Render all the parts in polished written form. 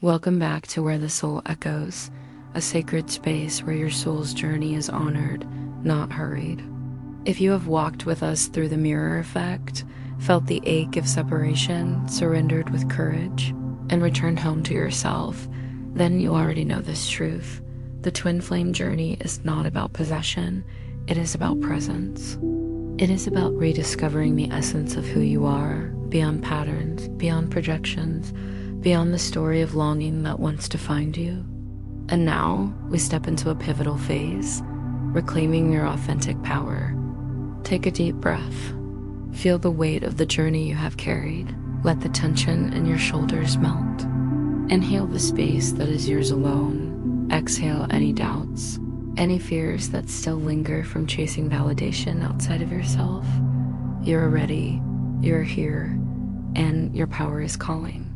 Welcome back to Where the Soul Echoes, a sacred space where your soul's journey is honored, not hurried. If you have walked with us through the mirror effect, felt the ache of separation, surrendered with courage, and returned home to yourself, then you already know this truth. The twin flame journey is not about possession, it is about presence. It is about rediscovering the essence of who you are, beyond patterns, beyond projections, beyond the story of longing that once defined you. And now, we step into a pivotal phase, reclaiming your authentic power. Take a deep breath. Feel the weight of the journey you have carried. Let the tension in your shoulders melt. Inhale the space that is yours alone. Exhale any doubts, any fears that still linger from chasing validation outside of yourself. You're ready, you're here, and your power is calling.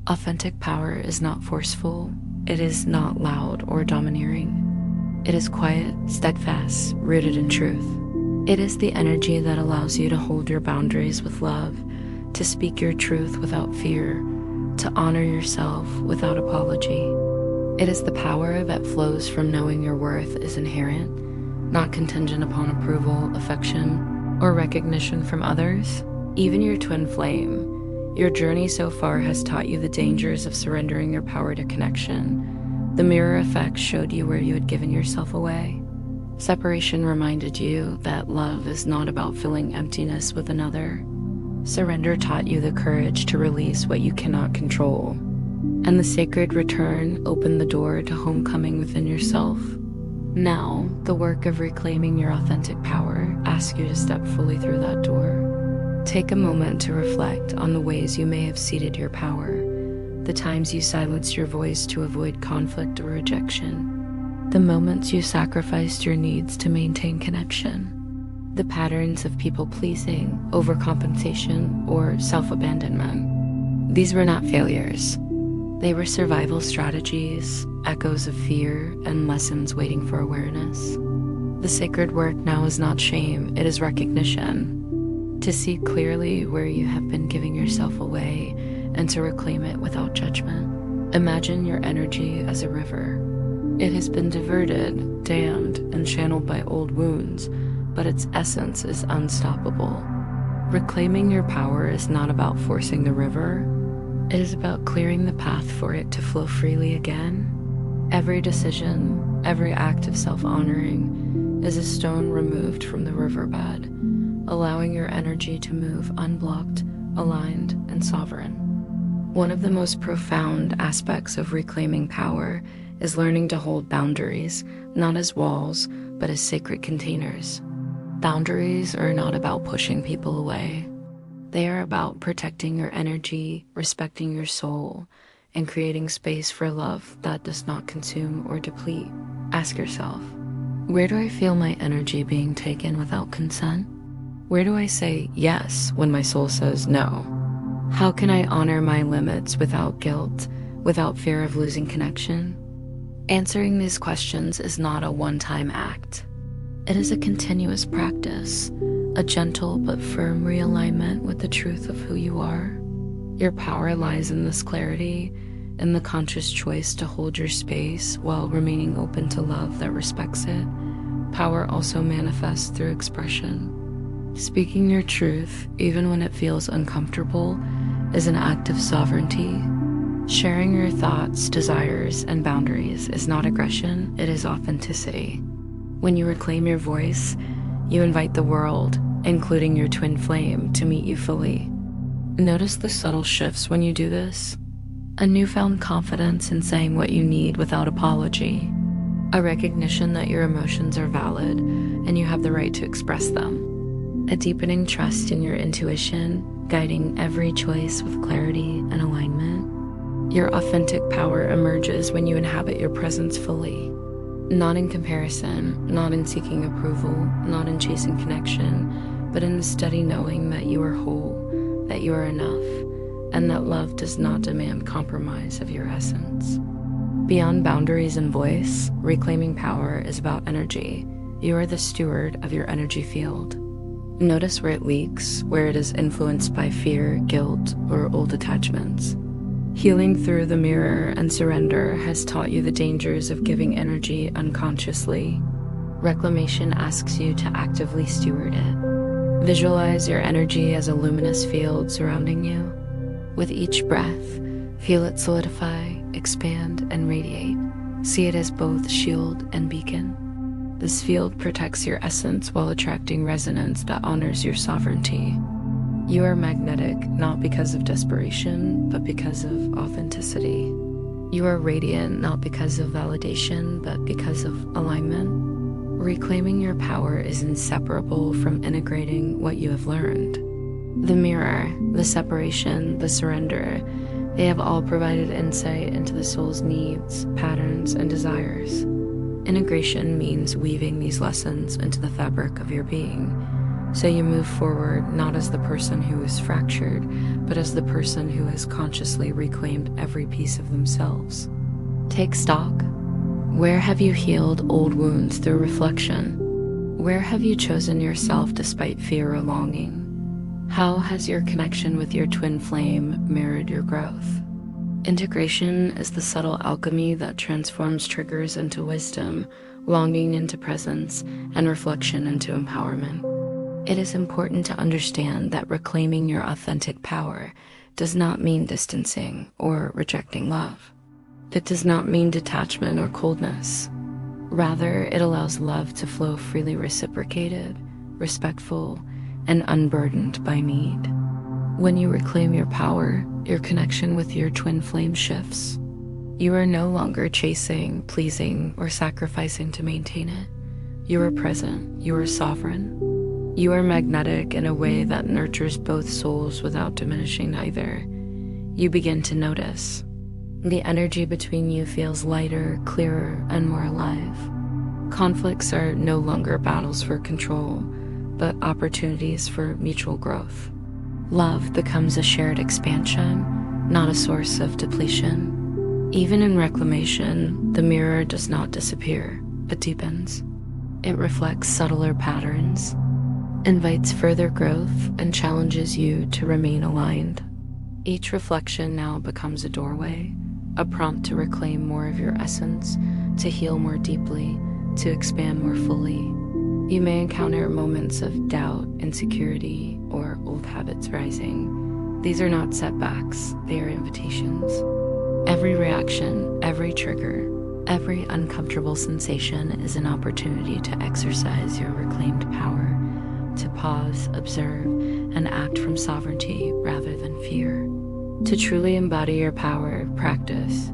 Authentic power is not forceful. It is not loud or domineering. It is quiet, steadfast, rooted in truth. It is the energy that allows you to hold your boundaries with love, to speak your truth without fear, to honor yourself without apology. It is the power that flows from knowing your worth is inherent, not contingent upon approval, affection, or recognition from others. Even your twin flame, your journey so far has taught you the dangers of surrendering your power to connection. The mirror effect showed you where you had given yourself away. Separation reminded you that love is not about filling emptiness with another. Surrender taught you the courage to release what you cannot control. And the sacred return opened the door to homecoming within yourself. Now, the work of reclaiming your authentic power asks you to step fully through that door. Take a moment to reflect on the ways you may have ceded your power, the times you silenced your voice to avoid conflict or rejection, the moments you sacrificed your needs to maintain connection, the patterns of people-pleasing, overcompensation, or self-abandonment. These were not failures. They were survival strategies, echoes of fear, and lessons waiting for awareness. The sacred work now is not shame, it is recognition. To see clearly where you have been giving yourself away and to reclaim it without judgment. Imagine your energy as a river. It has been diverted, dammed, and channeled by old wounds, but its essence is unstoppable. Reclaiming your power is not about forcing the river. It is about clearing the path for it to flow freely again. Every decision, every act of self-honoring is a stone removed from the riverbed, allowing your energy to move unblocked, aligned, and sovereign. One of the most profound aspects of reclaiming power is learning to hold boundaries, not as walls, but as sacred containers. Boundaries are not about pushing people away. They are about protecting your energy, respecting your soul, and creating space for love that does not consume or deplete. Ask yourself, where do I feel my energy being taken without consent? Where do I say yes when my soul says no? How can I honor my limits without guilt, without fear of losing connection? Answering these questions is not a one-time act. It is a continuous practice, a gentle but firm realignment with the truth of who you are. Your power lies in this clarity, in the conscious choice to hold your space while remaining open to love that respects it. Power also manifests through expression. Speaking your truth, even when it feels uncomfortable, is an act of sovereignty. Sharing your thoughts, desires, and boundaries is not aggression, it is authenticity. When you reclaim your voice, you invite the world, including your twin flame, to meet you fully. Notice the subtle shifts when you do this. A newfound confidence in saying what you need without apology. A recognition that your emotions are valid and you have the right to express them. A deepening trust in your intuition, guiding every choice with clarity and alignment. Your authentic power emerges when you inhabit your presence fully. Not in comparison, not in seeking approval, not in chasing connection, but in the steady knowing that you are whole, that you are enough, and that love does not demand compromise of your essence. Beyond boundaries and voice, reclaiming power is about energy. You are the steward of your energy field. Notice where it leaks, where it is influenced by fear, guilt, or old attachments. Healing through the mirror and surrender has taught you the dangers of giving energy unconsciously. Reclamation asks you to actively steward it. Visualize your energy as a luminous field surrounding you. With each breath, feel it solidify, expand, and radiate. See it as both shield and beacon. This field protects your essence while attracting resonance that honors your sovereignty. You are magnetic not because of desperation, but because of authenticity. You are radiant not because of validation, but because of alignment. Reclaiming your power is inseparable from integrating what you have learned. The mirror, the separation, the surrender, they have all provided insight into the soul's needs, patterns, and desires. Integration means weaving these lessons into the fabric of your being, so you move forward not as the person who is fractured, but as the person who has consciously reclaimed every piece of themselves. Take stock. Where have you healed old wounds through reflection? Where have you chosen yourself despite fear or longing? How has your connection with your twin flame mirrored your growth? Integration is the subtle alchemy that transforms triggers into wisdom, longing into presence, and reflection into empowerment. It is important to understand that reclaiming your authentic power does not mean distancing or rejecting love. It does not mean detachment or coldness. Rather, it allows love to flow freely, reciprocated, respectful, and unburdened by need. When you reclaim your power, your connection with your twin flame shifts. You are no longer chasing, pleasing, or sacrificing to maintain it. You are present. You are sovereign. You are magnetic in a way that nurtures both souls without diminishing either. You begin to notice. The energy between you feels lighter, clearer, and more alive. Conflicts are no longer battles for control, but opportunities for mutual growth. Love becomes a shared expansion, not a source of depletion. Even in reclamation, the mirror does not disappear, it deepens. It reflects subtler patterns, invites further growth, and challenges you to remain aligned. Each reflection now becomes a doorway, a prompt to reclaim more of your essence, to heal more deeply, to expand more fully. You may encounter moments of doubt, insecurity, or old habits rising. These are not setbacks, they are invitations. Every reaction, every trigger, every uncomfortable sensation is an opportunity to exercise your reclaimed power, to pause, observe, and act from sovereignty rather than fear. To truly embody your power, practice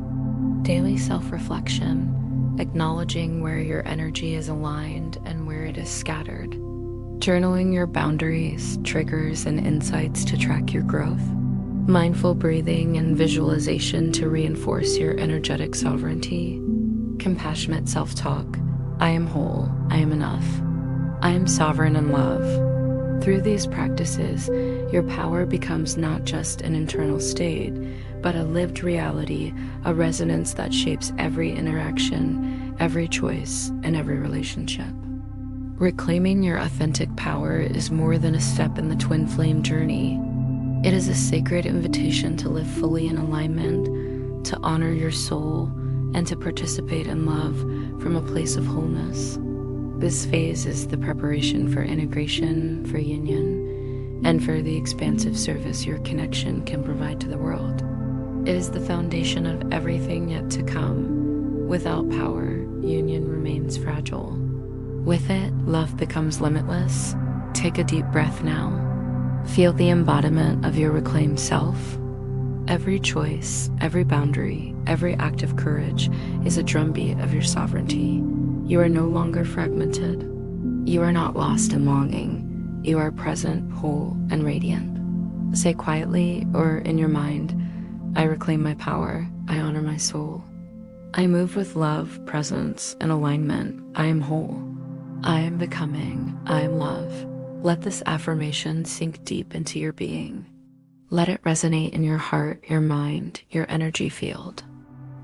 daily self-reflection, acknowledging where your energy is aligned and where it is scattered. Journaling your boundaries, triggers, and insights to track your growth. Mindful breathing and visualization to reinforce your energetic sovereignty. Compassionate self-talk. I am whole. I am enough. I am sovereign in love. Through these practices, your power becomes not just an internal state, but a lived reality, a resonance that shapes every interaction, every choice, and every relationship. Reclaiming your authentic power is more than a step in the twin flame journey. It is a sacred invitation to live fully in alignment, to honor your soul, and to participate in love from a place of wholeness. This phase is the preparation for integration, for union, and for the expansive service your connection can provide to the world. It is the foundation of everything yet to come. Without power, union remains fragile. With it, love becomes limitless. Take a deep breath now. Feel the embodiment of your reclaimed self. Every choice, every boundary, every act of courage is a drumbeat of your sovereignty. You are no longer fragmented. You are not lost in longing. You are present, whole, and radiant. Say quietly or in your mind, I reclaim my power. I honor my soul. I move with love, presence, and alignment. I am whole. I am becoming. I am love. Let this affirmation sink deep into your being. Let it resonate in your heart, your mind, your energy field.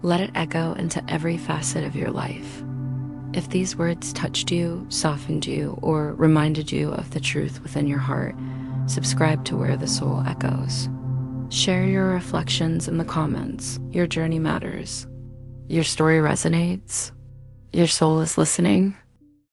Let it echo into every facet of your life. If these words touched you, softened you, or reminded you of the truth within your heart, subscribe to Where the Soul Echoes. Share your reflections in the comments. Your journey matters. Your story resonates. Your soul is listening.